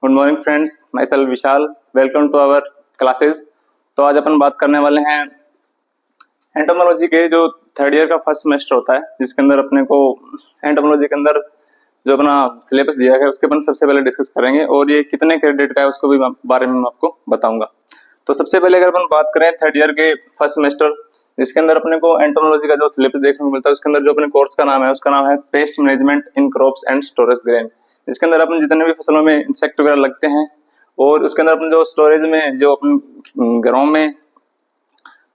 Good morning friends, myself Vishal. Welcome to our classes. तो आज अपन बात करने वाले हैं एंटोमोलॉजी के जो थर्ड ईयर का फर्स्ट सेमेस्टर होता है, जिसके अंदर अपने को एंटोमोलॉजी के अंदर जो अपना सिलेबस दिया है उसके अपन सबसे पहले डिस्कस करेंगे और ये कितने क्रेडिट का है उसको भी बारे में मैं आपको बताऊंगा। तो सबसे पहले अगर अपन बात करें थर्ड ईयर के फर्स्ट सेमेस्टर, जिसके अंदर अपने को एंटोमोलॉजी का जो सिलेबस देखने को मिलता है उसके अंदर जो अपने कोर्स का नाम है उसका नाम है pest management in crops and storage grain. इसके अंदर अपन जितने भी फसलों में इंसेक्ट वगैरह लगते हैं और उसके अंदर अपन जो स्टोरेज में जो अपन घरों में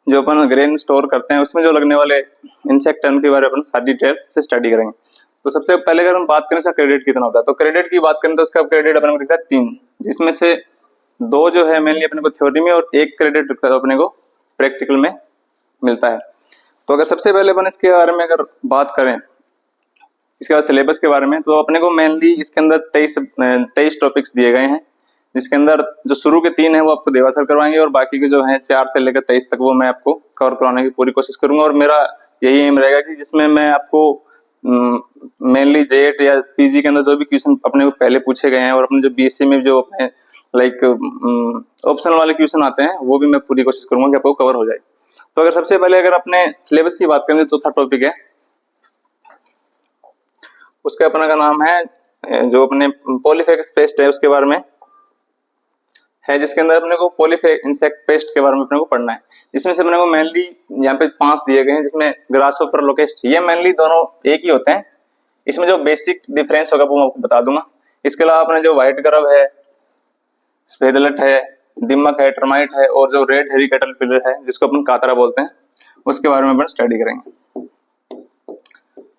जो अपन ग्रेन स्टोर करते हैं उसमें जो लगने वाले इंसेक्ट है उनके बारे में अपन सारी डिटेल से स्टडी करेंगे। तो सबसे पहले अगर हम बात करें इसका क्रेडिट कितना होता है, तो क्रेडिट की बात करें तो उसका क्रेडिट अपने को दिखता है 3, जिसमें से 2 जो है मेनली अपने को थ्योरी में और 1 क्रेडिट अपने को प्रैक्टिकल में मिलता है। तो अगर सबसे पहले अपन इसके बारे में अगर बात करें इसके बाद सिलेबस के बारे में, तो अपने को मेनली इसके अंदर 23 टॉपिक्स दिए गए हैं, जिसके अंदर जो शुरू के 3 है वो आपको देवा सर करवाएंगे और बाकी के जो हैं 4 से लेकर 23 तक वो मैं आपको कवर करवाने की पूरी कोशिश करूंगा। और मेरा यही एम रहेगा कि जिसमें मैं आपको मेनली जेट या पीजी के अंदर जो भी क्वेश्चन अपने को पहले पूछे गए हैं और अपने जो बीएससी में जो अपने लाइक ऑप्शनल वाले क्वेश्चन आते हैं वो भी मैं पूरी कोशिश करूंगा कि आपको कवर हो जाए। तो अगर सबसे पहले अगर अपने सिलेबस की बात करें तो चौथा टॉपिक है, उसका अपना का नाम है जो अपने पॉलीफेक्स पेस्ट है उसके बारे में है, जिसके अंदर अपने को पॉलीफेक्स इंसेक्ट पेस्ट के बारे में अपने को पढ़ना है। इसमें से अपने को मेनली यहाँ पे 5 दिए गए हैं, जिसमें ग्रासहोपर लोकेस्ट ये मेनली दोनों एक ही होते हैं। इसमें जो बेसिक डिफरेंस होगा वो मैं आपको बता दूंगा। इसके अलावा अपने जो व्हाइट ग्रब है, स्पेदलट है, दिमक है, टर्माइट है और जो रेड हेरी कैटरपिलर है जिसको अपन कातरा बोलते हैं उसके बारे में अपन स्टडी करेंगे।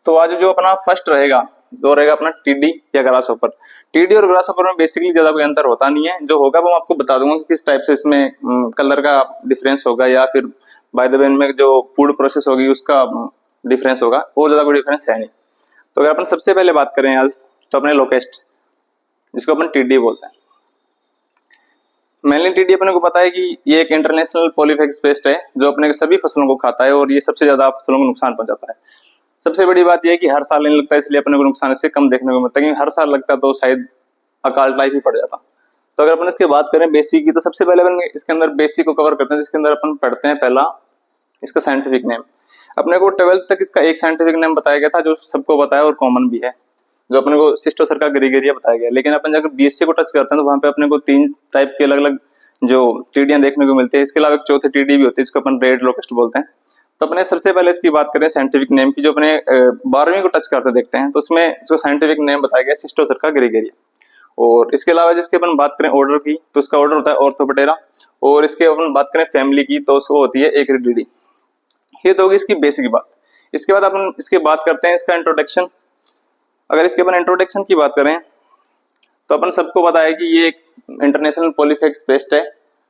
तो आज जो अपना फर्स्ट रहेगा वो रहेगा अपना टीडी या ग्रासहोपर। टीडी और ग्रासहोपर में बेसिकली ज्यादा कोई अंतर होता नहीं है, जो होगा वो मैं आपको बता दूंगा कि किस टाइप से इसमें कलर का डिफरेंस होगा या फिर बाय द वे में जो फूड प्रोसेस होगी उसका डिफरेंस होगा, और ज्यादा कोई डिफरेंस है नहीं। तो अगर अपन सबसे पहले बात करें आज तो अपने लोकेस्ट जिसको अपन टीडी बोलते हैं। मेनली टीडी अपने को पता है कि ये एक इंटरनेशनल पॉलीफेक्स पेस्ट है जो अपने सभी फसलों को खाता है और ये सबसे ज्यादा फसलों को नुकसान पहुंचाता है। सबसे बड़ी बात यह है कि हर साल नहीं लगता, इसलिए अपने को नुकसान इससे कम देखने को मिलता है, क्योंकि हर साल लगता तो शायद अकाल टाइप ही पड़ जाता। तो अगर अपन इसकी बात करें बेसिक की, तो सबसे पहले अपन इसके अंदर बेसिक को कवर करते हैं, जिसके अंदर अपन पढ़ते हैं पहला इसका साइंटिफिक नेम। अपने को 12th तक इसका एक साइंटिफिक नेम बताया गया था जो सबको बताया और कॉमन भी है, जो अपने को सिस्टोसर्का ग्रेगेरिया बताया गया। लेकिन अपन जब बीएससी को टच करते हैं तो वहां पे अपने को 3 टाइप के अलग अलग जो टीडियां देखने को मिलती है। इसके अलावा एक चौथी टीडी भी होती है जिसको अपन रेड लोकेस्ट बोलते हैं। तो अपने सबसे पहले इसकी बात करें साइंटिफिक नेम की, जो अपने 12वीं को टच करते देखते हैं, तो उसमें इसको साइंटिफिक नेम बताया गया सिस्टोसर्का ग्रेगेरिया। और इसके अलावा जिसके अपन बात करें ऑर्डर की, तो उसका ऑर्डर होता है ऑर्थोपटेरा, और इसके अपन बात करें फैमिली की तो उसको होती है एक्रिडिडी। ये तो होगी इसकी बेसिक बात। इसके बाद अपन इसके बात करते हैं इसका इंट्रोडक्शन। अगर इसके अपन इंट्रोडक्शन की बात करें तो अपन सबको पता है कि ये एक इंटरनेशनल पॉलीफेक्स पेस्ट है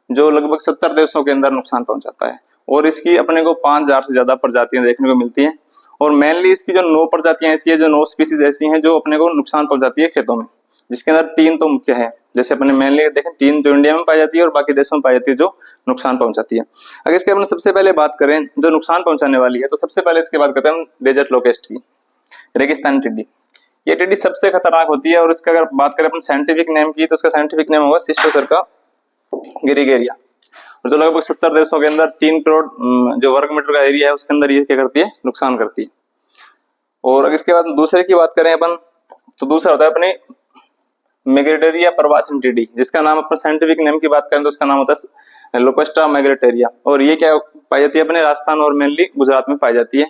जो लगभग 70 देशों के अंदर नुकसान पहुंचाता है और इसकी अपने को 5000 से ज्यादा प्रजातियां देखने को मिलती हैं। और मेनली इसकी जो 9 प्रजातियां ऐसी है, जो 9 स्पीसीज ऐसी हैं जो अपने को नुकसान पहुंचाती है खेतों में, जिसके अंदर 3 तो मुख्य है। जैसे अपने मेनली देखें 3 जो इंडिया में पाई जाती है और बाकी देशों में पाई जाती है जो नुकसान पहुंचाती है। अगर इसके अपने सबसे पहले बात करें जो नुकसान पहुंचाने वाली है, तो सबसे पहले इसकी बात करते हैं हम डेजर्ट लोकेस्ट की, रेगिस्तानी टिड्डी। ये टिड्डी सबसे खतरनाक होती है और इसका अगर बात करें अपन साइंटिफिक नेम की, तो उसका साइंटिफिक नेम होगा सिस्टोसर्का ग्रेगेरिया। और जो लगभग 70 देशों के अंदर 3 करोड़ जो वर्ग मीटर का एरिया है उसके अंदर ये क्या करती है, नुकसान करती है। और अगर इसके बाद दूसरे की बात करें अपन, तो दूसरा होता है अपने मैग्रेटेरिया प्रवासन टिड्डी, जिसका नाम अपने साइंटिफिक नेम की बात करें तो उसका नाम होता है लोकस्टा मैग्रेटेरिया। और ये क्या पाई जाती है अपने राजस्थान और मेनली गुजरात में पाई जाती है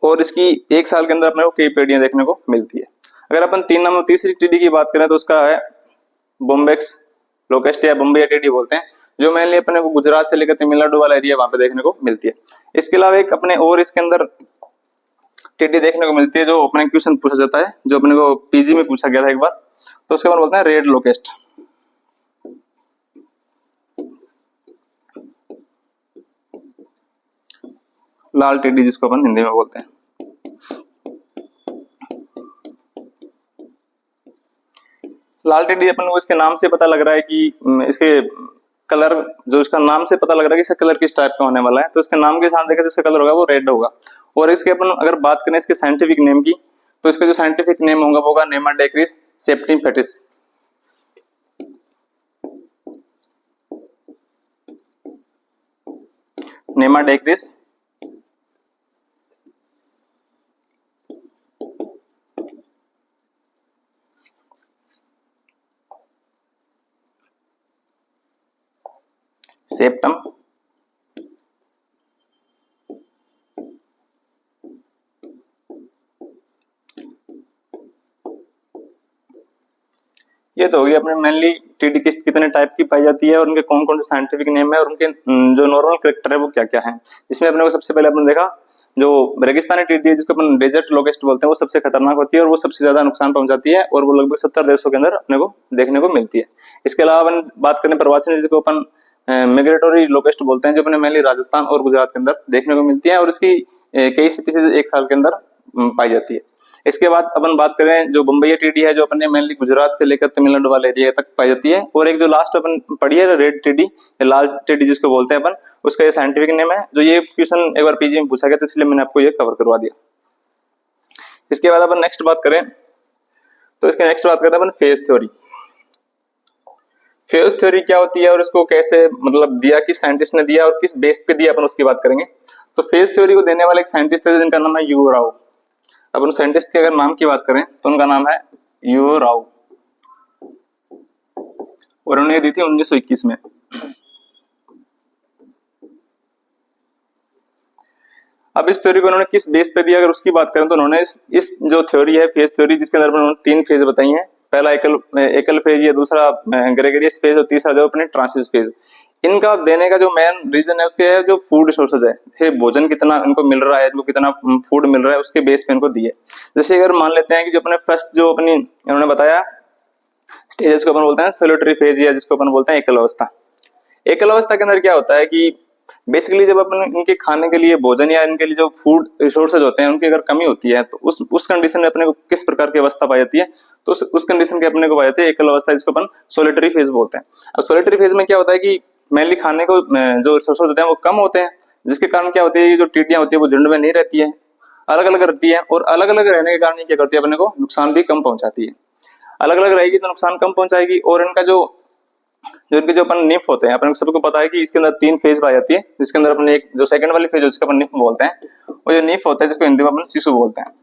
और इसकी 1 साल के अंदर अपने को कई पेड़ियां देखने को मिलती है। अगर अपन 3 नंबर तीसरी टिड्डी की बात करें तो उसका है बोम्बेक्स लोकेस्ट या बम्बई टिड्डी बोलते हैं, जो मेनली अपने को गुजरात से लेकर तमिलनाडु वाला एरिया वहां पे देखने को मिलती है। इसके अलावा एक अपने और इसके अंदर टिड्डी देखने को मिलती है जो अपने क्वेश्चन पूछा जाता है, जो अपने को पीजी में पूछा गया था एक बार, तो उसके बाद बोलते हैं रेड लोकेस्ट। लाल टिड्डी जिसको अपन हिंदी में बोलते हैं। लाल टिड्डी अपन को इसके नाम से पता लग रहा है कि इसके कलर, जो इसका नाम से पता लग रहा है कि इसका कलर किस टाइप का होने वाला है, तो इसके नाम के साथ देखें तो इसका कलर होगा वो रेड होगा। और इसके अपन अगर बात करें इसके साइंटिफिक नेम की, तो इसका जो साइंटिफिक नेम होगा वो होगा नेमाडेक्रिस सेप्टिमफेटिस। नेमाडेक्रिस, सेप्टम, ये तो होगी अपने मेनली टीडी कितने टाइप की पाई जाती है और उनके कौन कौन से साइंटिफिक नेम है और उनके जो नॉर्मल कैरेक्टर है वो क्या क्या है। इसमें अपने को सबसे पहले अपने देखा जो रेगिस्तानी टीडी है जिसको अपन डेजर्ट लोकेस्ट बोलते हैं वो सबसे खतरनाक होती है और वो सबसे ज्यादा नुकसान पहुंचाती है और वो लगभग 70 देशों के अंदर अपने को देखने को मिलती है। इसके अलावा अपन बात करें प्रवासी जिसको अपन मिग्रेटोरी लोकेस्ट बोलते हैं जो अपने मेनली राजस्थान और गुजरात के अंदर देखने को मिलती है और इसकी कई स्पीसीज एक साल के अंदर पाई जाती है। इसके बाद अपन बात करें जो बम्बई टीडी है जो अपने मेनली गुजरात से लेकर तमिलनाडु वाले एरिया तक पाई जाती है और एक जो लास्ट अपन पढ़ी है रेड टीडी या लाल टीडी जिसको बोलते हैं अपन, उसका ये साइंटिफिक नेम है। जो ये क्वेश्चन एक बार पीजी में पूछा गया था इसलिए मैंने आपको ये कवर करवा दिया। इसके बाद अपन नेक्स्ट बात करें तो इसके नेक्स्ट बात करते हैं अपन फेज थ्योरी। फेज थ्योरी क्या होती है और इसको कैसे मतलब दिया, किस साइंटिस्ट ने दिया और किस बेस पे दिया, अपन उसकी बात करेंगे। तो फेज थ्योरी को देने वाले एक साइंटिस्ट थे जिनका नाम है यू राव। अब उन साइंटिस्ट के अगर नाम की बात करें तो उनका नाम है यू राव और उन्होंने दी थी 1921 में। अब इस थ्योरी को उन्होंने किस बेस पे दिया अगर उसकी बात करें तो उन्होंने इस जो थ्योरी है फेज थ्योरी जिसके अंदर उन्होंने 3 फेज बताई हैं, पहला एकल फेज, ये दूसरा ग्रेगरियस फेज और तीसरा जो अपने ट्रांसिस फेज। इनका देने का जो मेन रीजन है उसके है जो फूड रिसोर्सेज है, भोजन कितना इनको मिल रहा है, इनको कितना फूड मिल रहा है उसके बेस पे इनको दिए। जैसे अगर मान लेते हैं कि जो अपने फर्स्ट जो अपनी इन्होंने बताया स्टेजेस को अपन बोलते हैं सोलिटरी फेज या जिसको अपन बोलते हैं एकल अवस्था। एकल अवस्था के अंदर क्या होता है कि बेसिकली जब अपन इनके खाने के लिए भोजन या इनके लिए जो फूड रिसोर्सेज होते हैं उनकी अगर कमी होती है तो उस कंडीशन में अपने को किस प्रकार की अवस्था पाई जाती है, तो उस कंडीशन के अपने को पाई जाती है एकल अवस्था जिसको अपन सोलिटरी फेज बोलते हैं। अब सोलिटरी फेज में क्या होता है कि मेनली खाने को जो रिसोर्सेज होते हैं वो कम होते हैं जिसके कारण क्या होती है जो टिड्डियां होती है वो झुंड में नहीं रहती है, अलग अलग रहती है और अलग अलग रहने के कारण ये क्या करती है अपने को नुकसान भी कम पहुंचाती है। अलग अलग रहेगी तो नुकसान कम पहुंचाएगी और इनका जो इनके जो अपन निफ होते हैं अपन सबको पता है कि इसके अंदर 3 फेज पाई जाती है जिसके अंदर अपने एक जो सेकंड वाली फेज है उसको अपन निफ बोलते हैं और जो निफ होता है जिसको हिंदी में अपन शिशु बोलते हैं।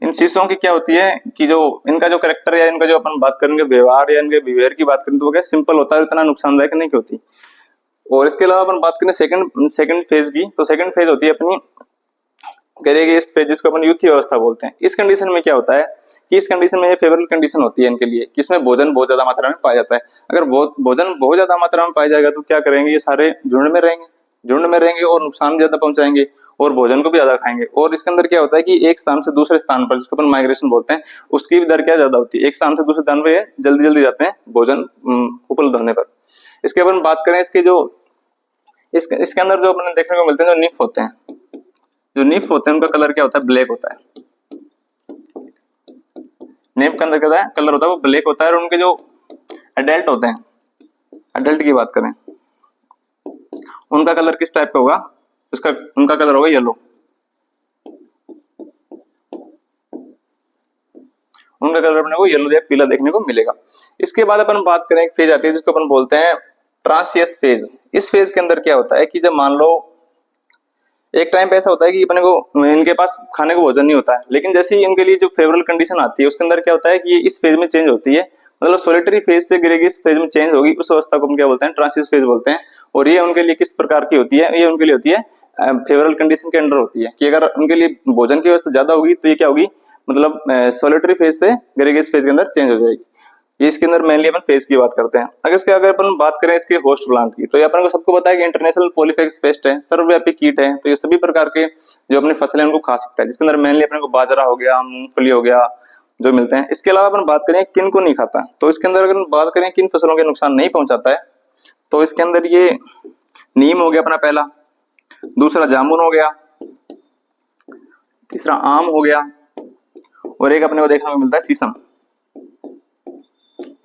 इन शिशुओं की क्या होती है कि जो इनका जो करेक्टर या इनका जो अपन बात करेंगे व्यवहार या इनके बिहेवियर की बात करें तो वो क्या सिंपल होता है, इतना नुकसानदायक नहीं होती। और इसके अलावा अपन बात करें सेकंड फेज की तो सेकंड फेज होती है अपनी करेगी इस फेज जिसको अपन युथी अवस्था बोलते हैं। इस कंडीशन में क्या होता है कि इस कंडीशन में ये फेवरेबल कंडीशन होती है इनके लिए कि इसमें भोजन बहुत ज्यादा मात्रा में पाया जाता है। अगर भोजन बहुत ज्यादा मात्रा में पाया जाएगा तो क्या करेंगे ये सारे झुंड में रहेंगे और नुकसान ज्यादा पहुंचाएंगे और भोजन को भी ज्यादा खाएंगे। और इसके अंदर क्या होता है कि एक स्थान से दूसरे स्थान पर जिसको अपन माइग्रेशन बोलते हैं उसकी भी दर क्या ज्यादा होती है, एक स्थान से दूसरे स्थान पर जल्दी जल्दी जाते हैं भोजन उपलब्ध होने पर। इसके अपन बात करें इसके जो इसके अंदर जो अपने देखने को मिलते हैं जो निफ होते हैं, जो निफ होते हैं उनका कलर क्या होता है ब्लैक होता है। निफ के अंदर क्या कलर होता है वो ब्लैक होता है और उनके जो एडल्ट होते हैं, एडल्ट की बात करें उनका कलर किस टाइप का होगा, उनका कलर होगा येलो। उनका कलर अपने को येलो या पीला देखने को मिलेगा। इसके बाद अपन बात करें एक फेज आती है जिसको अपन बोलते हैं ट्रांसियस फेज। इस फेज के अंदर क्या होता है कि जब मान लो एक टाइम पे ऐसा होता है कि अपने को इनके पास खाने को भोजन नहीं होता है, लेकिन जैसे ही इनके लिए जो फेवरेबल कंडीशन आती है उसके अंदर क्या होता है कि ये इस फेज में चेंज होती है, मतलब सोलिटरी फेज से ग्रेगियस फेज में चेंज होगी, उस अवस्था को हम क्या बोलते हैं ट्रांसिस फेज बोलते हैं। और ये उनके लिए किस प्रकार की होती है, ये उनके लिए होती है फेवरेबल कंडीशन के अंडर होती है कि अगर उनके लिए भोजन की व्यवस्था ज्यादा होगी तो ये क्या होगी मतलब सोलिटरी फेज से ग्रेगियस फेज के अंदर चेंज हो जाएगी। इसके अंदर मेनली अपन फेज की बात करते हैं। अगर अपन बात करें इसके होस्ट प्लांट की तो ये अपन को सबको पता है कि इंटरनेशनल पॉलीफेज पेस्ट है, सर्वव्यापी कीट है, तो ये सभी प्रकार के जो अपनी फसलें उनको खा सकता है जिसके अंदर मेनली अपने को बाजरा हो गया, मूंगफली हो गया जो मिलते हैं। इसके अलावा अपन बात करें किन को नहीं खाता तो इसके अंदर अगर बात करें किन फसलों के नुकसान नहीं पहुंचाता है तो इसके अंदर ये नीम हो गया अपना पहला, दूसरा जामुन हो गया, तीसरा आम हो गया और एक अपने को देखने को मिलता है शीशम।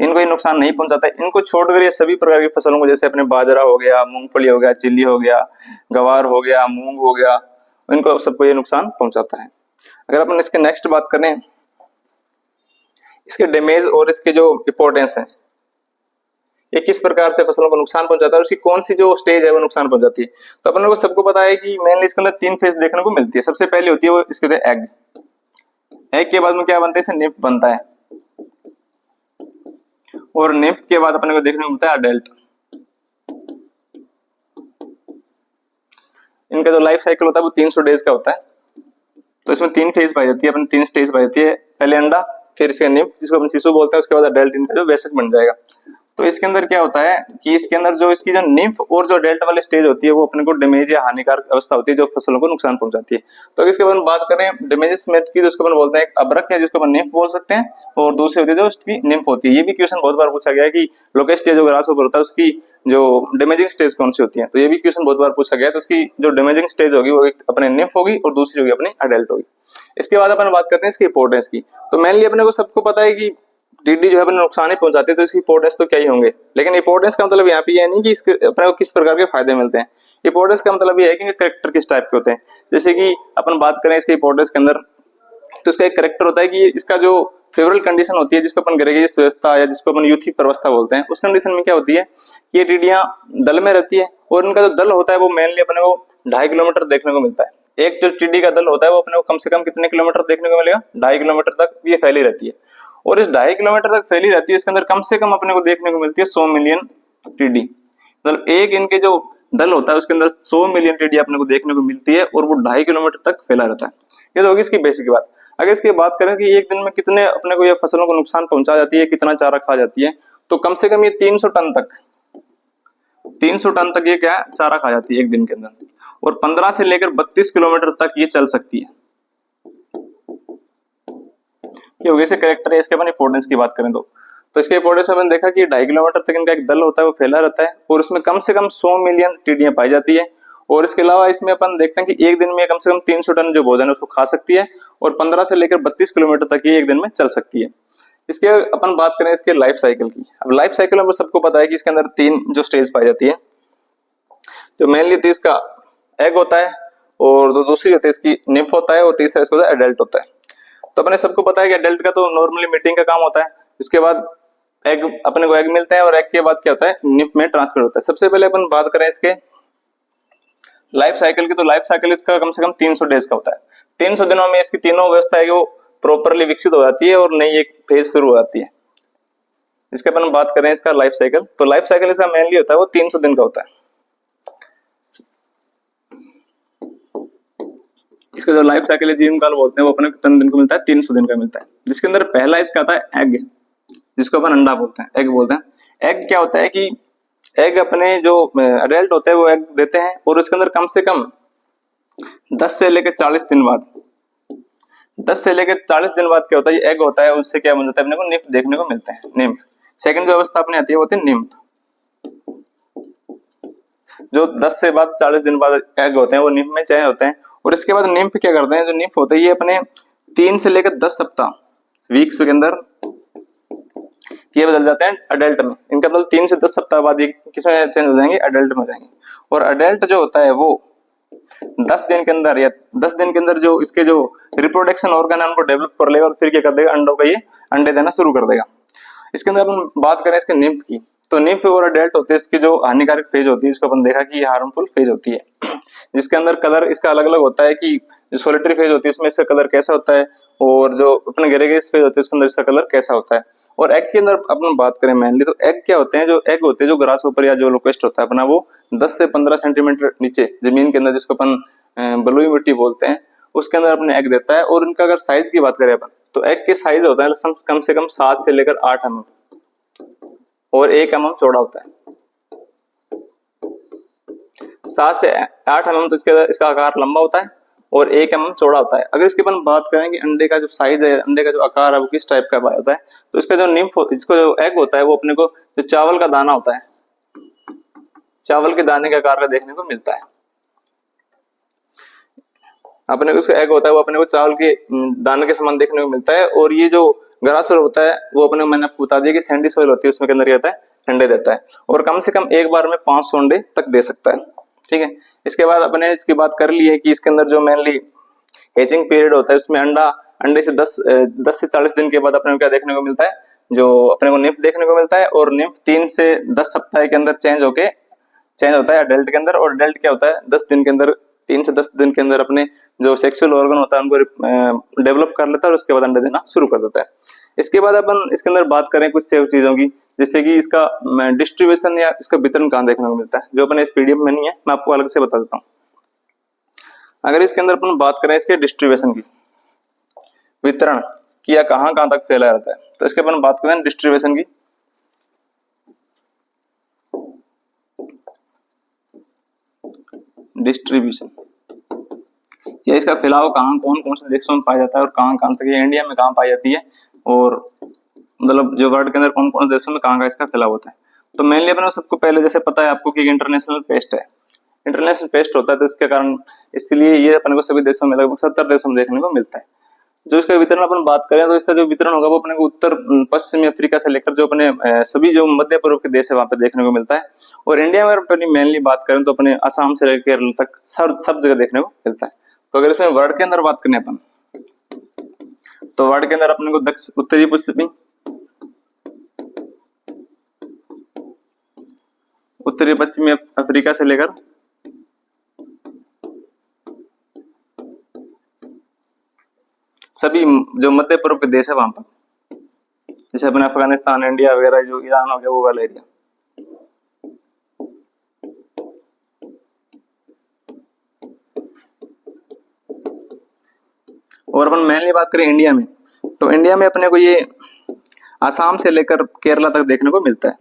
इनको ये नुकसान नहीं पहुंचाता है। इनको छोड़कर ये सभी प्रकार की फसलों को जैसे अपने बाजरा हो गया, मूंगफली हो गया, चिल्ली हो गया, गवार हो गया, मूंग हो गया, इनको सबको ये नुकसान पहुंचाता है। अगर अपन इसके नेक्स्ट बात करें इसके डैमेज और इसके जो इंपॉर्टेंस है, ये किस प्रकार से फसलों को नुकसान पहुंचाता है, उसकी कौन सी जो स्टेज है वो नुकसान पहुंचाती है। तो अपन लोग को सबको पता है कि मेनली इसके अंदर 3 फेज देखने को मिलती है। सबसे पहले होती है वो इसके अंदर एग, एग के बाद में क्या बनता है, इसे निम्फ बनता है, और निम्फ के बाद अपने को देखने को मिलता है अडल्ट। इनका जो लाइफ साइकिल होता है वो 300 डेज का होता है। तो इसमें 3 फेज पाई जाती है, अपन 3 स्टेज पाई जाती है, पहले अंडा, फिर इसके निम्फ जिसको अपन शिशु बोलते हैं, उसके बाद अडल्ट, इनका जो वयस्क बन जाएगा। तो इसके अंदर क्या होता है कि इसके अंदर जो इसकी जो निम्फ और जो अडल्ट वाली स्टेज होती है वो अपने को डैमेज या हानिकारक अवस्था होती है जो फसलों को नुकसान पहुंचाती है। तो इसके बाद बात करें डैमेजेस मेट की, तो उसको अपन बोलते हैं एक अब्रक है जिसको अपन निम्फ बोल सकते हैं, और दूसरी होती है जो उसकी निम्फ होती है। ये भी क्वेश्चन बहुत बार पूछा गया है कि लोकेस्ट जो ग्रास ऊपर होता है उसकी जो डैमेजिंग स्टेज कौन सी होती है, तो ये भी क्वेश्चन बहुत बार पूछा गया है। तो उसकी जो डैमेजिंग स्टेज होगी वो एक अपने निम्फ होगी और दूसरी होगी अपनी अडल्ट होगी। इसके बाद अपन बात करते हैं इसकी इंपॉर्टेंस की। तो मेनली अपने को सबको पता है कि टिड्डी जो है अपने नुकसान ही पहुंचाते हैं, तो इसकी इंपॉर्टेंस तो क्या ही होंगे, लेकिन इंपॉर्टेंस का मतलब यहाँ पे ये नहीं कि इसके अपने को किस प्रकार के फायदे मिलते हैं। इंपॉर्टेंस का मतलब ये है कि कैरेक्टर किस टाइप के होते हैं। जैसे कि अपन बात करें इसके इंपॉर्टेंस के अंदर, तो इसका एक कैरेक्टर होता है कि इसका जो फेवरेबल कंडीशन होती है जिसको अपन ग्रेगेरियस व्यवस्था या जिसको अपन यूथी प्रवस्था बोलते हैं, उस कंडीशन में क्या होती है कि ये टिड्डियां दल में रहती है, और इनका जो दल होता है वो मेनली अपने को 2.5 किलोमीटर देखने को मिलता है। एक जो टिड्डी का दल होता है वो अपने को कम से कम कितने किलोमीटर देखने को मिलेगा, 2.5 किलोमीटर तक ये फैली रहती है, और इस 2.5 किलोमीटर तक फैली रहती है। इसके अंदर कम से कम अपने को देखने को मिलती है 100 मिलियन टिड्डी, मतलब एक इनके जो दल होता है उसके अंदर 100 मिलियन टिड्डी अपने को देखने को मिलती है, और वो 2.5 किलोमीटर तक फैला रहता है। ये तो होगी इसकी बेसिक बात। अगर इसकी बात करें कि एक दिन में कितने अपने को ये फसलों को नुकसान पहुंचा जाती है, कितना चारा खा जाती है, तो कम से कम ये 300 टन तक ये क्या चारा खा जाती है एक दिन के अंदर, और 15 से लेकर 32 किलोमीटर तक ये चल सकती है। ये हो गई इसके कैरेक्टर है। इसके अपन इंपॉर्टेंस की बात करें तो इसके इंपॉर्टेंस में मैंने देखा कि 2.5 किलोमीटर तक इनका एक दल होता है वो फैला रहता है, और उसमें कम से कम 100 मिलियन टिड्डियां पाई जाती है। और इसके अलावा इसमें अपन देखते हैं कि एक दिन में कम से कम 300 टन जो भोजन है उसको खा सकती है, और 15 से लेकर 32 किलोमीटर तक ये एक दिन में चल सकती है। इसके अपन बात करें इसके लाइफ साइकिल की। अब लाइफ साइकिल में सबको पता है कि इसके अंदर 3 जो स्टेज पाई जाती है, जो मेनली तो इसका एग होता है, और जो दूसरी होती है इसकी निम्फ होता है, और तीसरा इसको एडल्ट होता है। तो अपने सबको पता है कि एडल्ट का तो नॉर्मली मीटिंग का काम होता है, इसके बाद एग अपने को एग मिलते हैं, और एग के बाद क्या होता है निम्फ में ट्रांसफर होता है। सबसे पहले अपन बात करें इसके लाइफ साइकिल की, तो लाइफ साइकिल इसका कम से कम 300 डेज का होता है। 300 दिनों में इसकी तीनों व्यवस्था है वो प्रॉपरली विकसित हो जाती है, और नई एक फेज शुरू हो जाती है। इसके अपन बात करें इसका लाइफ साइकिल, तो लाइफ साइकिल इसका मेनली होता है वो 300 दिन का होता है। इसका जो लाइफ साइकिल है जीवन काल बोलते हैं वो अपने कितने दिन को मिलता है, 300 दिन का मिलता है। जिसके अंदर पहला इसका आता है एग, जिसको अपन अंडा बोलते हैं, एग बोलते हैं। एग क्या होता है कि एग अपने जो अडल्ट होते हैं वो एग देते हैं, और उसके अंदर कम से कम 10 से लेकर 40 दिन बाद 10 से लेकर 40 दिन बाद क्या होता है, ये एग होता है, उससे क्या बन जाता है अपने को निम्फ देखने को मिलते हैं। निम्फ सेकंड जो अवस्था अपने आती है वो होती है निम्फ, जो 10 से बाद 40 दिन बाद एग होते हैं वो निम्फ में चेंज होते हैं। और इसके बाद निम्फ क्या करते हैं, जो निम्फ होते हैं ये अपने 3 से लेकर 10 सप्ताह वीक्स के अंदर ये बदल जाते हैं अडल्ट में। इनका मतलब 3 से 10 सप्ताह बाद ये किसमें चेंज हो जाएंगे, अडल्ट में हो जाएंगे। और अडल्ट जो होता है वो 10 दिन के अंदर या 10 दिन के अंदर जो इसके जो रिप्रोडक्शन ऑर्गन है उनको डेवलप कर लेगा, और फिर क्या कर देगा, अंडों का ये अंडे देना शुरू कर देगा। इसके अंदर अपन बात करें इसके निम्फ की, तो निम्फ और अडल्ट होते हैं, इसकी जो हानिकारक फेज होती है इसको अपन देखा कि ये हार्मफुल फेज होती है, जिसके अंदर कलर इसका अलग अलग होता है कि जो सोलिटरी फेज होती है इसमें इसका कलर कैसा होता है, और जो अपने ग्रेगेरियस फेज होती है उसके अंदर इसका कलर कैसा होता है। और एग के अंदर अपन बात करें मेनली, तो एग क्या होते हैं, जो एग होते हैं जो ग्रास ऊपर या जो लोकेस्ट होता है अपना वो 10 से 15 सेंटीमीटर नीचे जमीन के अंदर, जिसको अपन बलुई मिट्टी बोलते हैं, उसके अंदर अपने एग देता है। और इनका अगर साइज की बात करें अपन, तो एग के साइज होता है कम से कम 7 से लेकर 8 mm, और 1 mm चौड़ा होता है। 7 से 8 mm तो इसका आकार लंबा होता है, और 1 mm चौड़ा होता है। अगर इसकी अपन बात करें कि अंडे का जो साइज है, अंडे का जो आकार है वो किस टाइप का होता है, तो इसका जो निम्फ इसको जो एग होता है वो अपने को जो चावल का दाना होता है, चावल के दाने के आकार का देखने को मिलता है। अपने को इसका एग होता है वो अपने को चावल के दाने के समान देखने को मिलता है। और ये जो ग्रासर होता है वो अपने मैंने आपको बता दिया कि सैंडी सॉइल होती है, उसमें के अंदर क्या होता है, अंडे देता है, और कम से कम एक बार में 500 अंडे तक दे सकता है। ठीक है, इसके बाद अपने इसकी बात कर ली है कि इसके अंदर जो मेनली हेजिंग पीरियड होता है उसमें अंडे से 10 से 40 दिन के बाद अपने को क्या देखने को मिलता है, जो अपने को निम्फ देखने को मिलता है, और निम्फ 3 से 10 सप्ताह के अंदर चेंज होता है अडल्ट के अंदर, और अडल्ट क्या होता है 10 दिन के अंदर, 3 से 10 दिन के अंदर अपने जो सेक्सुअल ऑर्गन होता है उनको डेवलप कर लेता है और उसके बाद अंडे देना शुरू कर देता है। इसके बाद अपन इसके अंदर बात करें कुछ सेव चीजों की, जैसे कि इसका डिस्ट्रीब्यूशन या इसका वितरण कहाँ देखने को मिलता है, जो अपन इस पीडीएफ में नहीं है, मैं आपको अलग से बता देता हूँ। अगर इसके अंदर अपन बात करें इसके डिस्ट्रीब्यूशन की, वितरण किया कहाँ कहाँ तक फैला रहता है, तो इसके अपन बात करें डिस्ट्रीब्यूशन की। डिस्ट्रीब्यूशन या इसका फैलाव कहाँ कौन कौन से देशों में पाया जाता है और कहाँ कहाँ तक, ये इंडिया में कहाँ पाई जाती है, और मतलब जो वर्ल्ड के अंदर कौन कौन से देशों में कहाँ कहाँ इसका फैलाव होता है। तो मेनली अपने सबको पहले जैसे पता है आपको कि इंटरनेशनल पेस्ट है, इंटरनेशनल पेस्ट होता है, तो इसके कारण इसलिए ये अपने को सभी देशों में लगभग 70 देशों में देखने को मिलता है। जो इसका वितरण अपन बात करें तो इसका जो वितरण होगा वो अपने को उत्तर पश्चिमी अफ्रीका से लेकर जो अपने सभी जो मध्य पूर्व के देश है वहां पे देखने को मिलता है, और इंडिया में अपनी मेनली बात करें तो अपने असम से लेकर केरल तक सब जगह देखने को मिलता है। तो अगर इसमें वर्ड के अंदर बात करें अपन, तो वर्ड के अंदर अपने को उत्तरी पश्चिमी, उत्तरी पश्चिमी अफ्रीका से लेकर सभी जो मध्य पूर्व के देश है वहां पर, जैसे अपने अफगानिस्तान, इंडिया वगैरह, जो ईरान हो गया वो वाला एरिया। और अपन मेनली बात करें इंडिया में, तो इंडिया में अपने को ये आसाम से लेकर केरला तक देखने को मिलता है,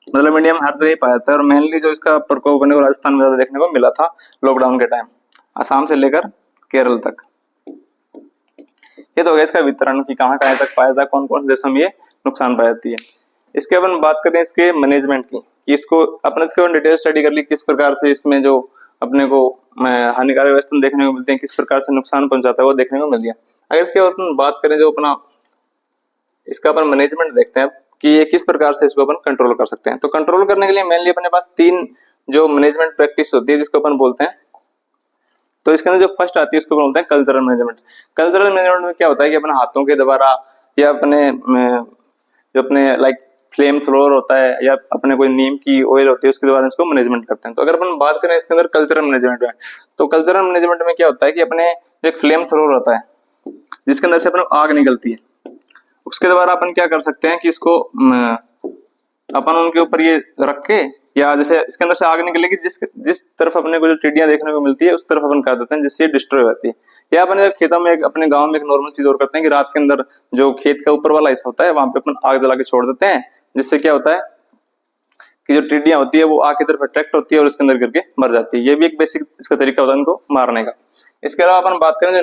मतलब इंडिया में हर जगह पाया जाता है। और मेनली जो इसका प्रकोप अपने को राजस्थान में ज्यादा देखने को मिला था लॉकडाउन के टाइम, आसाम से लेकर केरल तक। ये तो हो गया इसका वितरण की कहाँ कहाँ तक पाया जाता है, कौन कौन से देशों में ये नुकसान पाई जाती है। इसके अपन बात करें इसके मैनेजमेंट की, कि इसको अपने इसके डिटेल स्टडी कर ली किस प्रकार से इसमें जो अपने को हानिकारक व्यवस्था देखने को मिलते हैं, किस प्रकार से नुकसान पहुंचाता है वो देखने को मिल गया। अगर इसके अपन बात करें जो अपना इसका अपन मैनेजमेंट देखते हैं कि ये किस प्रकार से इसको अपन कंट्रोल कर सकते हैं। तो कंट्रोल करने के लिए मेनली अपने पास 3 जो मैनेजमेंट प्रैक्टिस होती है जिसको अपन बोलते हैं। तो इसके अंदर जो फर्स्ट आती है उसको बोलते हैं कल्चरल मैनेजमेंट। कल्चरल मैनेजमेंट में क्या होता है कि अपने हाथों के द्वारा या अपने जो अपने लाइक फ्लेम थ्रोअर होता है या अपने कोई नीम की ऑयल होती है उसके द्वारा इसको मैनेजमेंट करते हैं। तो अगर अपन बात करें इसके अंदर कल्चरल मैनेजमेंट में, तो कल्चरल मैनेजमेंट में क्या होता है कि अपने एक फ्लेम थ्रोअर होता है जिसके अंदर से अपने आग निकलती है, उसके द्वारा अपन क्या कर सकते हैं कि इसको अपन उनके ऊपर ये रख के, या जैसे इसके अंदर से आग निकलेगी जिस तरफ अपने को जो टिड्डियां देखने को मिलती है उस तरफ अपन कर देते हैं जिससे डिस्ट्रॉय होती है। या अपन खेतों में अपने गांव में एक नॉर्मल चीज और करते हैं कि रात के अंदर जो खेत का ऊपर वाला हिस्सा होता है वहां पे अपन आग जला के छोड़ देते हैं, जिससे क्या होता है कि जो टिड्डियां होती है वो आग की तरफ अट्रैक्ट होती है और उसके अंदर गिर के मर जाती है। ये भी एक बेसिक इसका तरीका होता है उनको मारने का। इसके अलावा अपन बात करें जो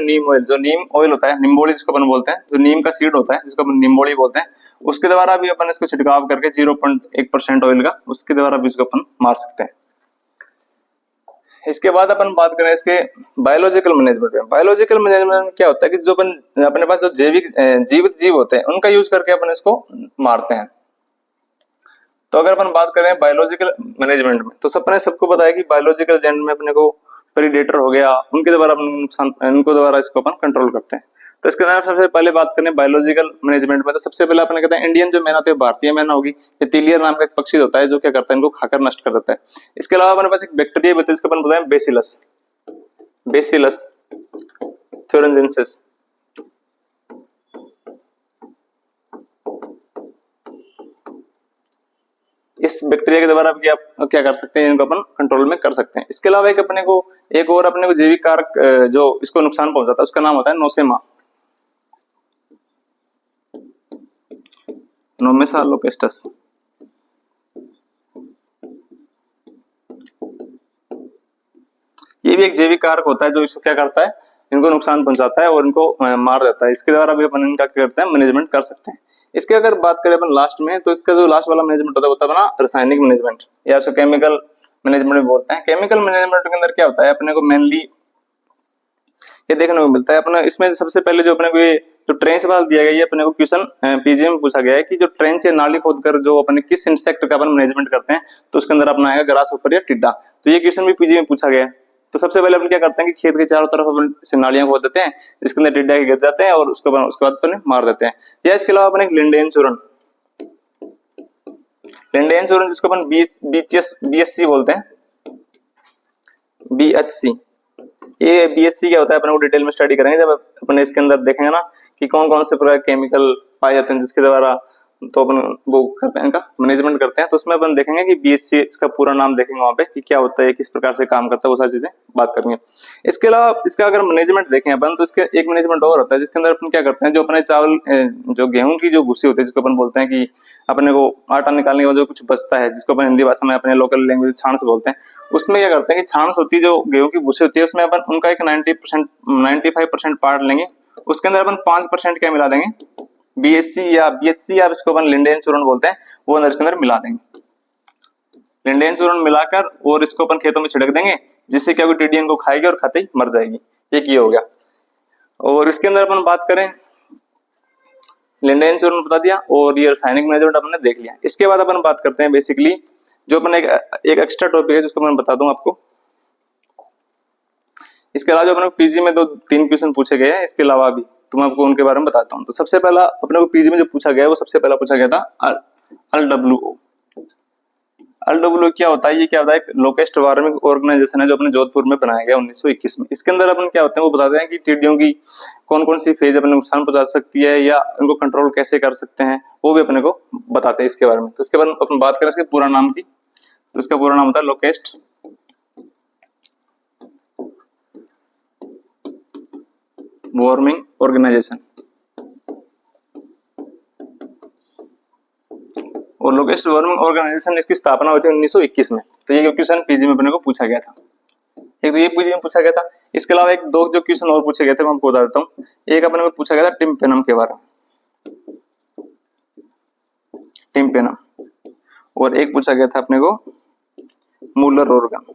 नीम ऑयल होता है, निम्बोली जिसको अपन बोलते हैं, जो नीम का सीड होता है जिसको अपन निम्बोली बोलते हैं, उसके द्वारा भी अपन इसको छिड़काव करके 0.1% ऑयल का उसके द्वारा भी इसको अपन मार सकते हैं। इसके बाद अपन बात करें इसके बायोलॉजिकल मैनेजमेंट में। बायोलॉजिकल मैनेजमेंट में क्या होता है कि जो अपन अपने पास जो जीवित जीव होते हैं उनका यूज करके अपन इसको मारते हैं। तो अगर अपन बात करें बायोलॉजिकल मैनेजमेंट में, तो सबको पता है कि बायोलॉजिकल एजेंट में अपने को प्रीडेटर हो गया, उनके द्वारा अपन नुकसान, उनको द्वारा इसको अपन कंट्रोल करते हैं। तो इसके अंदर सबसे पहले बात करें बायोलॉजिकल मैनेजमेंट में, तो सबसे पहले अपने कहते हैं इंडियन जो मैना होती है, भारतीय मैना होगी, ये तिलियर नाम का एक पक्षी होता है जो क्या करता है इनको खाकर नष्ट कर देता है। इसके अलावा अपने पास एक बैक्टीरिया होता है जिसको अपन बताएं बेसिलस थ्यूरेंजेंसिस। इस बैक्टीरिया के द्वारा भी आप क्या कर सकते हैं, इनको अपन कंट्रोल में कर सकते हैं। इसके अलावा एक और अपने को जैविक कारक जो इसको नुकसान पहुंचाता है उसका नाम होता है नोमेसा लोपेस्टस। ये भी एक जैविक कारक होता है जो इसको क्या करता है, इनको नुकसान पहुंचाता है और इनको मार देता है। इसके द्वारा भी अपन इनका क्या करते हैं, मैनेजमेंट कर सकते हैं। इसके अगर बात करें अपन लास्ट में, तो इसका जो लास्ट वाला मैनेजमेंट होता है वो होता है अपना रासायनिक मैनेजमेंट या उसको केमिकल मैनेजमेंट भी बोलते हैं। केमिकल मैनेजमेंट के अंदर क्या होता है, अपने को मेनली ये देखने को मिलता है अपना इसमें सबसे पहले जो अपने को ये जो ट्रेंच वाल दिया गया है, अपने को क्वेश्चन पीजीएम में पूछा गया है कि जो ट्रेंच या नाली खोदकर जो अपने किस इंसेक्ट का अपन मैनेजमेंट करते हैं, तो उसके अंदर अपना आएगा ग्रास ऊपर या टिड्डा। तो ये क्वेश्चन भी पीजीएम में पूछा गया है। तो सबसे पहले अपन क्या करते हैं कि खेत के चारों तरफ अपन इसे नालियां खोद देते हैं जिसके अंदर टिड्डा गिर जाते हैं और उसके बाद अपन मार देते हैं। या इसके अलावा अपन एक लिंडेन चूर्ण, लिंडेन चूर्ण जिसको अपन BHC बोलते हैं, BHC, ये BHC क्या होता है अपन को डिटेल में स्टडी करेंगे जब अपन इसके अंदर देखेंगे ना कि कौन कौन से प्रकार के केमिकल पाए जाते हैं जिसके द्वारा तो अपन वो करते हैं, इनका मैनेजमेंट करते हैं। तो उसमें अपन देखेंगे कि BHC इसका पूरा नाम देखेंगे वहां पे कि क्या होता है, किस प्रकार से काम करता है, वो सारी चीजें बात करेंगे। इसके अलावा इसका अगर मैनेजमेंट देखें अपन तो इसके एक मैनेजमेंट और होता है जिसके अंदर अपन क्या करते हैं, जो अपने चावल जो गेहूं की जो भूसी होती है जिसको अपन बोलते हैं कि अपने को आटा निकालने का जो कुछ बचता है जिसको अपन हिंदी भाषा में अपने लोकल लैंग्वेज छाछ बोलते हैं, उसमें क्या करते हैं कि छाछ होती है जो गेहूं की भूसी होती है उसमें अपन उनका एक 95% पार्ट लेंगे, उसके अंदर अपन 5% क्या मिला देंगे, BHC या इसको अपन लिंडेन चूर्ण बोलते हैं, वो अंदर इसके अंदर मिला देंगे। लिंडेन चूर्ण मिलाकर और इसको अपन खेतों में छिड़क देंगे जिससे क्या टिड्डी इनको खाएगी और खाते ही मर जाएगी। एक ये हो गया। और इसके अंदर अपन बात करें, लिंडेन चूर्ण बता दिया और ये रासायनिक मैनेजमेंट अपन ने देख लिया। इसके बाद अपन बात करते हैं बेसिकली जो अपन एक एक्स्ट्रा टॉपिक है जिसको मैं बता दूं आपको। इसके अलावा जो अपने पीजी में 2-3 क्वेश्चन पूछे गए हैं, इसके अलावा भी तो मैं आपको उनके बारे में बताता हूँ। तो सबसे पहला अपने को पीजी में जो पूछा गया है वो सबसे पहला पूछा गया था LWO। LWO क्या होता है, ये क्या होता है, एक लोकेस्ट वार्मिंग ऑर्गेनाइजेशन है जो अपने जोधपुर में बनाया गया 1921 में। इसके अंदर अपन क्या होते हैं वो बताते हैं कि टिड्डियों की कौन कौन सी फेज अपने नुकसान पहुंचा सकती है या उनको कंट्रोल कैसे कर सकते हैं, वो भी अपने को बताते हैं इसके बारे में। तो इसके बाद अपन बात करें इसके पूरा नाम की, तो इसका पूरा नाम होता है लोकेस्ट वार्मिंग ऑर्गेनाइजेशन। और लोकेस्ट वार्मिंग ऑर्गेनाइजेशन इसकी स्थापना हुई थी 1921 में। तो ये क्वेश्चन पीजी में अपने को पूछा गया था, एक तो ये पीजी में पूछा गया था। इसके अलावा एक दो जो क्वेश्चन और पूछे गए थे मैं आपको बता देता हूँ। एक अपने को पूछा गया था टिम्पेनम के बारे में, टिम्पेनम, और एक पूछा गया था अपने को मूलर ऑर्गन।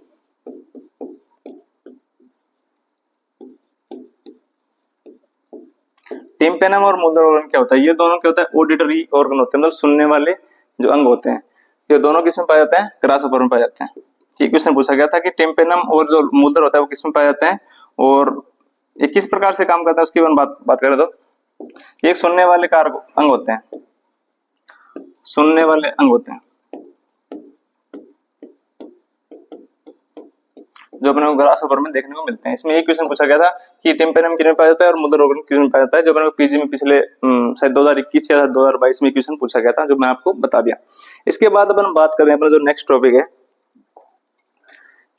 टिम्पेनम और मूलर ऑर्गन क्या होता है, ये दोनों क्या होता है, ऑडिटरी ऑर्गन होते हैं, मतलब सुनने वाले जो अंग होते हैं। ये दोनों किस में पाए जाते हैं, ग्रासहोपर में पाए जाते हैं। ये क्वेश्चन पूछा गया था कि टिम्पेनम और जो मूलर होता है वो किस में पाए जाते हैं और ये किस प्रकार से काम करता है, उसकी बात करें तो ये एक सुनने वाले कारक अंग होते हैं, सुनने वाले अंग होते हैं जो अपने को ग्रासहोपर में देखने को मिलते हैं। इसमें एक क्वेश्चन पूछा गया था कि टिम्पेनम किस में पाया जाता है और मूलर ऑर्गन किस में पाया जाता है, जो अपने को पीजी में पिछले शायद 2021 या 2022 में क्वेश्चन पूछा गया था, जो मैं आपको बता दिया। इसके बाद अपन बात करें अपना जो नेक्स्ट टॉपिक है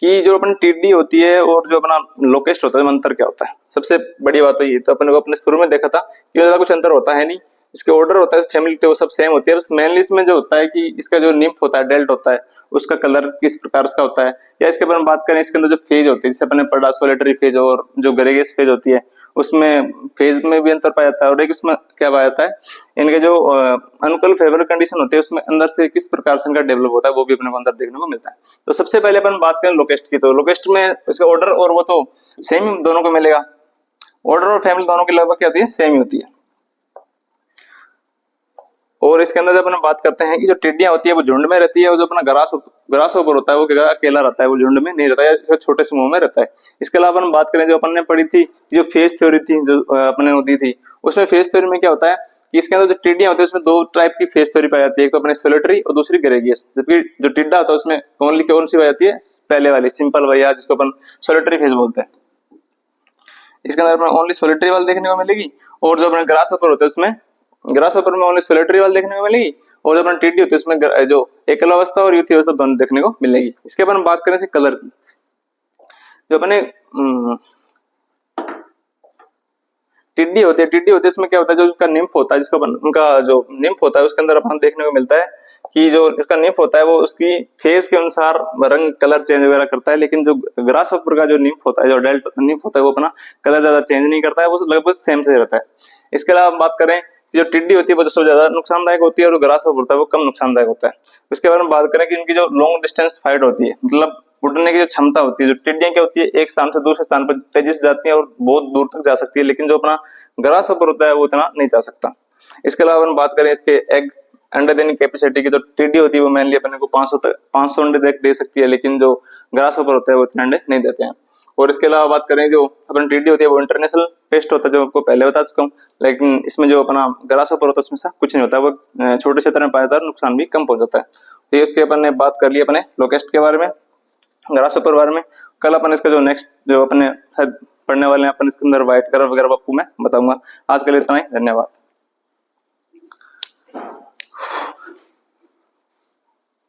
कि जो अपनी टिड्डी होती है और जो अपना लोकेस्ट होता है अंतर क्या होता है। सबसे बड़ी बात तो ये, तो अपने को अपने शुरू में देखा था कि ज्यादा कुछ अंतर होता है नहीं, इसके ऑर्डर होता है, फैमिली तो वो सब सेम होती है, बस मेनली इसमें जो होता है कि इसका जो निम्फ होता है, डेल्ट होता है, उसका कलर किस प्रकार का होता है। या इसके बारे में बात करें, इसके अंदर जो फेज होती है जैसे अपने पढ़ा सोलेटरी फेज और जो ग्रेगेस फेज होती है, उसमें फेज में भी अंतर पाया जाता है। और एक उसमें क्या पाया जाता है, इनके जो अनुकूल फेवरेबल कंडीशन होती है उसमें अंदर से किस प्रकार से इनका डेवलप होता है, वो भी अपने को अंदर देखने को मिलता है। तो सबसे पहले अपन बात करें लोकेस्ट की, तो लोकेस्ट में इसका ऑर्डर और वो तो सेम दोनों को मिलेगा, ऑर्डर और फैमिली दोनों की लगभग क्या होती है, सेम ही होती है। और इसके अंदर जब अपन बात करते हैं कि जो टिड्डियां होती है वो झुंड में रहती है, और जो अपना ग्रासहोपर होता है वो अकेला रहता है, वो झुंड में नहीं रहता है, छोटे समूह में रहता है। इसके अलावा अपन बात करें जो अपन ने पढ़ी थी जो फेज थ्योरी थी जो अपने ने दी थी, उसमें फेज थ्योरी में क्या होता है कि इसके अंदर जो टिड्डियां होती है उसमें दो टाइप की फेज थ्योरी पाई जाती है, एक तो अपने सोलेटरी और दूसरी ग्रेगियस। जबकि जो टिड्डा होता है उसमें ओनली कौन सी पाई जाती है, पहले वाली सिंपल भैया जिसको अपन सोलेटरी फेज बोलते हैं। इसके अंदर अपने ओनली सोलेटरी वाल देखने को मिलेगी, और जो अपने ग्रासहोपर होते हैं उसमें ग्रासहोपर में ओनली सोलेटरी वाल देखने को मिलेगी, और जो अपना टिड्डी होती है उसमें जो एकल अवस्था और युति अवस्था दोनों देखने को मिलेगी। इसके बाद हम बात करें कलर की, जो अपने टिड्डी होती है इसमें क्या होता है, जो उसका निम्फ होता है, जिसको उनका जो निम्फ होता है उसके अंदर अपन देखने को मिलता है कि जो इसका निम्फ होता है वो उसकी फेज के अनुसार रंग कलर चेंज वगैरह करता है। लेकिन जो ग्रासहोपर का जो निम्फ होता है, जो अडल्ट निम्फ होता है, वो अपना कलर ज्यादा चेंज नहीं करता है, वो लगभग सेम से रहता है। इसके अलावा बात करें जो टिड्डी होती है वो सबसे ज्यादा नुकसानदायक होती है और ग्रासहोपर होता है वो कम नुकसानदायक होता है। इसके बारे में बात करें कि इनकी जो लॉन्ग डिस्टेंस फाइट होती है, मतलब उड़ने की जो क्षमता होती है, जो टिड्डियां क्या होती है एक स्थान से दूसरे स्थान पर तेजी से जाती है और बहुत दूर तक जा सकती है, लेकिन जो अपना ग्रासहोपर होता है वो इतना नहीं जा सकता। इसके अलावा हम बात करें इसके एग अंडे देने की कैपेसिटी की, तो टिड्डी होती है वो मेनली अपने को 500 अंडे दे सकती है, लेकिन जो ग्रासहोपर होता है वो इतने अंडे नहीं देते हैं। और इसके अलावा बात करें जो अपनी टीडी होती है वो इंटरनेशनल पेस्ट होता है, जो आपको पहले बता चुका हूँ। लेकिन इसमें जो अपना ग्रासहोपर होता है उसमें से कुछ नहीं होता, वो छोटे क्षेत्र में पाया जाता है, नुकसान भी कम पहुंच जाता है। तो ये उसके अपन ने बात कर ली अपने लोकेस्ट के बारे में, ग्रासहोपर बारे में। कल अपन इसका जो नेक्स्ट जो अपने पढ़ने वाले हैं अपन इसके अंदर व्हाइट कलर वगैरह आपको मैं बताऊंगा। आज के लिए इतना ही, धन्यवाद।